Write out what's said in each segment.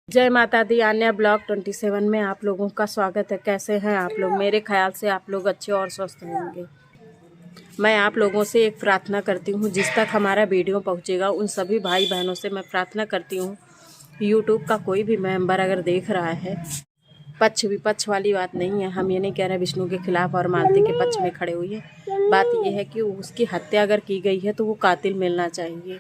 जय माता दी। आन्या ब्लॉग 27 में आप लोगों का स्वागत है। कैसे हैं आप लोग? मेरे ख्याल से आप लोग अच्छे और स्वस्थ होंगे। मैं आप लोगों से एक प्रार्थना करती हूँ, जिस तक हमारा वीडियो पहुँचेगा उन सभी भाई बहनों से मैं प्रार्थना करती हूँ। यूट्यूब का कोई भी मेंबर अगर देख रहा है, पक्ष विपक्ष वाली बात नहीं है। हम ये नहीं कह रहे विष्णु के खिलाफ और मालती के पक्ष में खड़े हुए। बात यह है कि उसकी हत्या अगर की गई है तो वो कातिल मिलना चाहिए।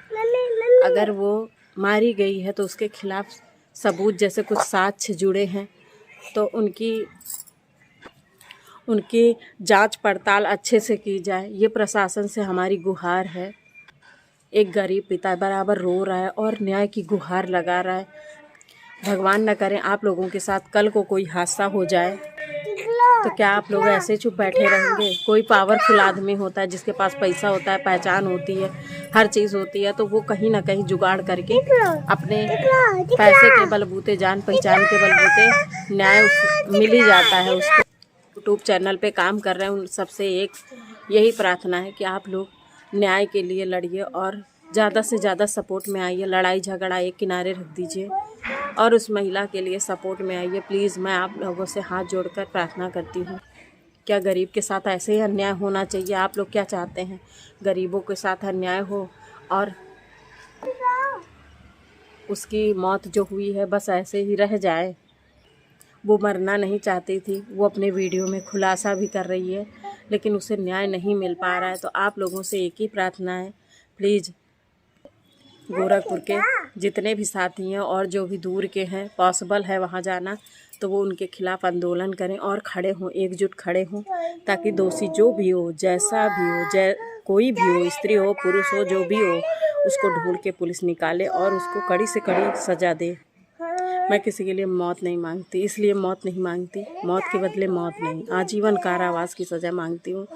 अगर वो मारी गई है तो उसके खिलाफ सबूत जैसे कुछ साक्ष्य जुड़े हैं तो उनकी जांच पड़ताल अच्छे से की जाए। ये प्रशासन से हमारी गुहार है। एक गरीब पिता बराबर रो रहा है और न्याय की गुहार लगा रहा है। भगवान न करे आप लोगों के साथ कल को कोई हादसा हो जाए तो क्या आप लोग ऐसे चुप बैठे रहेंगे? कोई पावरफुल आदमी होता है, जिसके पास पैसा होता है, पहचान होती है, हर चीज़ होती है, तो वो कहीं ना कहीं जुगाड़ करके अपने पैसे के बलबूते, जान पहचान के बलबूते न्याय मिल ही जाता है उसको। यूट्यूब चैनल पे काम कर रहे हैं, उन सबसे एक यही प्रार्थना है कि आप लोग न्याय के लिए लड़िए और ज़्यादा से ज़्यादा सपोर्ट में आइए। लड़ाई झगड़ा एक किनारे रख दीजिए और उस महिला के लिए सपोर्ट में आइए प्लीज़। मैं आप लोगों से हाथ जोड़कर प्रार्थना करती हूँ। क्या गरीब के साथ ऐसे ही अन्याय होना चाहिए? आप लोग क्या चाहते हैं? गरीबों के साथ अन्याय हो और उसकी मौत जो हुई है बस ऐसे ही रह जाए? वो मरना नहीं चाहती थी, वो अपने वीडियो में खुलासा भी कर रही है, लेकिन उसे न्याय नहीं मिल पा रहा है। तो आप लोगों से एक ही प्रार्थना है, प्लीज़ गोरखपुर के जितने भी साथी हैं और जो भी दूर के हैं, पॉसिबल है वहाँ जाना तो वो उनके खिलाफ़ आंदोलन करें और खड़े हों, एकजुट खड़े हों, ताकि दोषी जो भी हो, जैसा भी हो, कोई भी हो, स्त्री हो पुरुष हो, जो भी हो, उसको ढूंढ के पुलिस निकाले और उसको कड़ी से कड़ी सज़ा दे। मैं किसी के लिए मौत नहीं मांगती, इसलिए मौत नहीं मांगती, मौत के बदले मौत नहीं, आजीवन कारावास की सज़ा मांगती हूँ।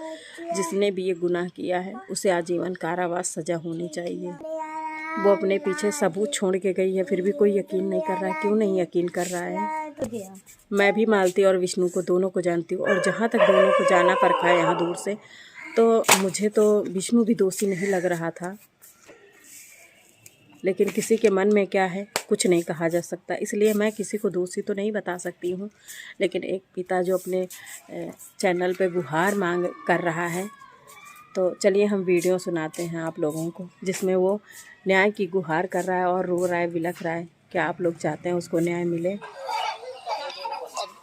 जिसने भी ये गुनाह किया है उसे आजीवन कारावास सज़ा होनी चाहिए। वो अपने पीछे सबूत छोड़ के गई है, फिर भी कोई यकीन नहीं कर रहा है। क्यों नहीं यकीन कर रहा है? मैं भी मालती और विष्णु को दोनों को जानती हूँ, और जहाँ तक दोनों को जाना परखा है यहाँ दूर से, तो मुझे तो विष्णु भी दोषी नहीं लग रहा था। लेकिन किसी के मन में क्या है कुछ नहीं कहा जा सकता, इसलिए मैं किसी को दोषी तो नहीं बता सकती हूँ। लेकिन एक पिता जो अपने चैनल पे गुहार मांग कर रहा है, तो चलिए हम वीडियो सुनाते हैं आप लोगों को, जिसमें वो न्याय की गुहार कर रहा है और रो रहा है, बिलख रहा है। क्या आप लोग चाहते हैं उसको न्याय मिले? अब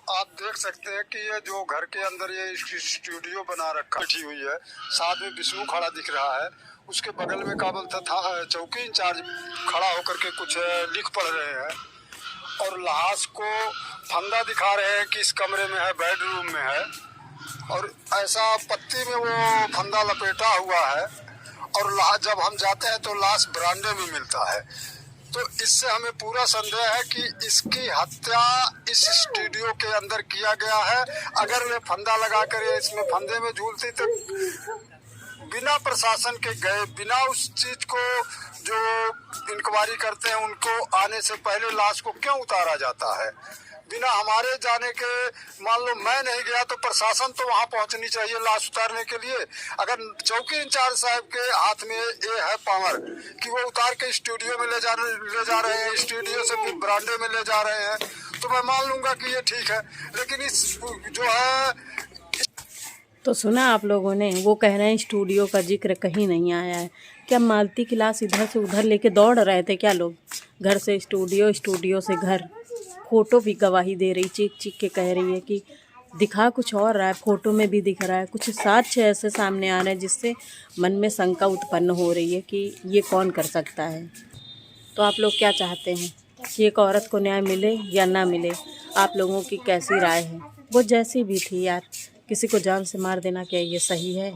आप देख सकते हैं कि ये जो घर के अंदर ये स्टूडियो बना रखा बैठी हुई है, साथ में विष्णु खड़ा दिख रहा है। उसके बगल में काबल था चौकी इंचार्ज खड़ा होकर के कुछ लिख पढ़ रहे हैं और लाश को फंदा दिखा रहे हैं कि इस कमरे में है, बेडरूम में है, और ऐसा पत्ती में वो फंदा लपेटा हुआ है। और जब हम जाते हैं तो लाश बरामदे में मिलता है। तो इससे हमें पूरा संदेह है कि इसकी हत्या इस स्टूडियो के अंदर किया गया है। अगर वे फंदा लगाकर इसमें फंदे में झूलती तो बिना प्रशासन के गए, बिना उस चीज को जो इंक्वायरी करते हैं उनको आने से पहले लाश को क्यों उतारा जाता है? बिना हमारे जाने के, मान लो मैं नहीं गया तो प्रशासन तो वहां पहुंचनी चाहिए लाश उतारने के लिए। अगर चौकी इंचार्ज साहब के हाथ में ये है पावर कि वो उतार के स्टूडियो में ले जा रहे हैं, स्टूडियो से फिर बरामदे में ले जा रहे हैं, तो मैं मान लूंगा कि ये ठीक है। लेकिन इस जो है, तो सुना आप लोगों ने, वो कह रहे हैं स्टूडियो का जिक्र कहीं नहीं आया है। क्या मालती की लाश इधर से उधर लेके दौड़ रहे थे क्या लोग? घर से स्टूडियो, स्टूडियो से घर। फ़ोटो भी गवाही दे रही, चीख चीख के कह रही है कि दिखा कुछ और रहा है, फ़ोटो में भी दिख रहा है, कुछ साक्ष्य ऐसे सामने आ रहे हैं जिससे मन में शंका उत्पन्न हो रही है कि ये कौन कर सकता है। तो आप लोग क्या चाहते हैं कि एक औरत को न्याय मिले या ना मिले? आप लोगों की कैसी राय है? वो जैसी भी थी यार, किसी को जान से मार देना क्या ये सही है?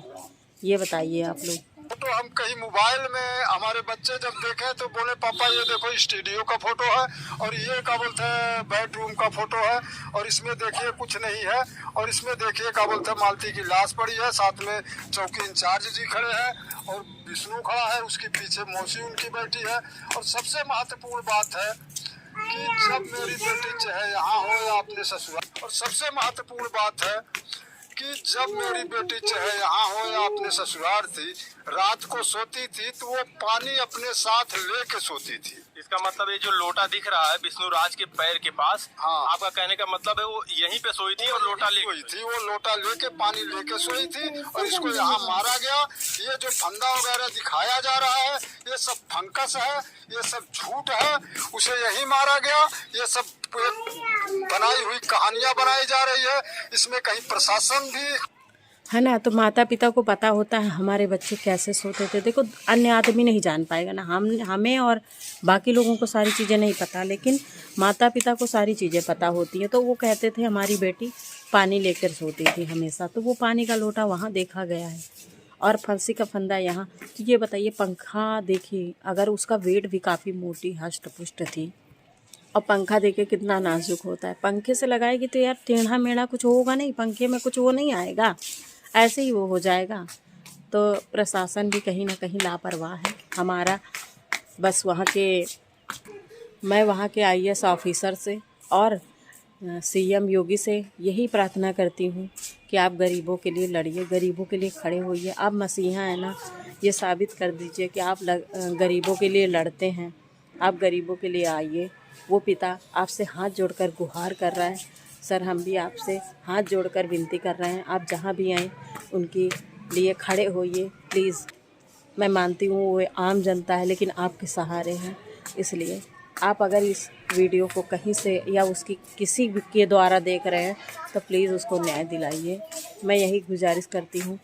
ये बताइए आप लोग। तो हम कहीं मोबाइल में हमारे बच्चे जब देखे तो बोले पापा ये देखो स्टूडियो का फोटो है और ये क्या बोलते हैं बेडरूम का फोटो है, और इसमें देखिए कुछ नहीं है, और इसमें देखिए क्या बोलते हैं मालती की लाश पड़ी है, साथ में चौकी इंचार्ज जी खड़े हैं और विष्णु खड़ा है, उसके पीछे मौसी उनकी बैठी है। और सबसे महत्वपूर्ण बात है कि जब मेरी बेटी चाहे यहाँ हो या अपने ससुराल, और सबसे महत्वपूर्ण बात है कि जब मेरी बेटी चाहे यहाँ हो या अपने ससुराल थी, रात को सोती थी तो वो पानी अपने साथ लेके सोती थी। इसका मतलब ये जो लोटा दिख रहा है विष्णुराज के पैर के पास, हाँ। आपका कहने का मतलब है वो यहीं पे सोई थी और लोटा ले सोई थी, वो लोटा लेके पानी लेके सोई थी और इसको यहाँ मारा गया। ये जो फंदा वगैरह दिखाया जा रहा है ये सब फंकस है, ये सब झूठ है। उसे यही मारा गया। ये सब बनाई हुई कहानियां बनाई जा रही है। इसमें कहीं प्रशासन भी है ना। तो माता पिता को पता होता है हमारे बच्चे कैसे सोते थे। देखो अन्य आदमी नहीं जान पाएगा ना, हमें और बाकी लोगों को सारी चीज़ें नहीं पता, लेकिन माता पिता को सारी चीज़ें पता होती हैं। तो वो कहते थे हमारी बेटी पानी लेकर सोती थी हमेशा, तो वो पानी का लोटा वहाँ देखा गया है और फांसी का फंदा यहाँ। तो ये बताइए, पंखा देखिए, अगर उसका वेट भी काफ़ी मोटी हष्ट पुष्ट थी और पंखा देखिए कितना नाजुक होता है। पंखे से लगाएगी तो यार टेढ़ा मेढ़ा कुछ होगा नहीं, पंखे में कुछ वो नहीं आएगा, ऐसे ही वो हो जाएगा। तो प्रशासन भी कहीं ना कहीं लापरवाह है हमारा। बस मैं वहाँ के IAS ऑफिसर से और CM योगी से यही प्रार्थना करती हूँ कि आप गरीबों के लिए लड़िए, गरीबों के लिए खड़े होइए। आप मसीहा हैं ना, ये साबित कर दीजिए कि आप गरीबों के लिए लड़ते हैं। आप गरीबों के लिए आइए। वो पिता आपसे हाथ जोड़कर गुहार कर रहा है। सर, हम भी आपसे हाथ जोड़कर विनती कर रहे हैं, आप जहाँ भी आएँ उनके लिए खड़े होइए प्लीज़। मैं मानती हूँ वो आम जनता है, लेकिन आपके सहारे हैं। इसलिए आप अगर इस वीडियो को कहीं से या उसकी किसी के द्वारा देख रहे हैं तो प्लीज़ उसको न्याय दिलाइए। मैं यही गुजारिश करती हूँ।